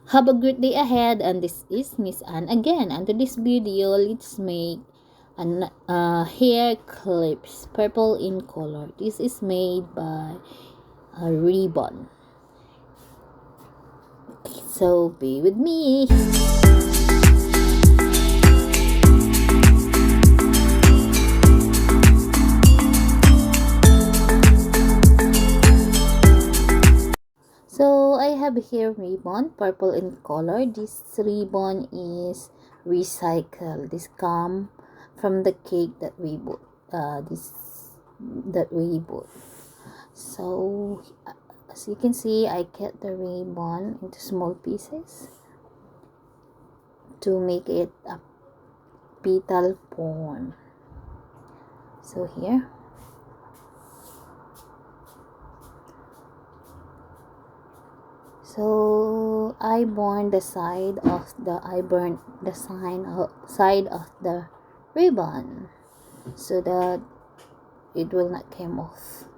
Have a great day ahead, and this is Miss Anne again. And to this video, let's make an hair clips, purple in color. This is made by a ribbon. So be with me. So I have here ribbon, purple in color. This ribbon is recycled. This come from the cake that we bought. So as you can see, I cut the ribbon into small pieces to make it a petal form. So here. So I burned the side of the side of the ribbon so that it will not come off.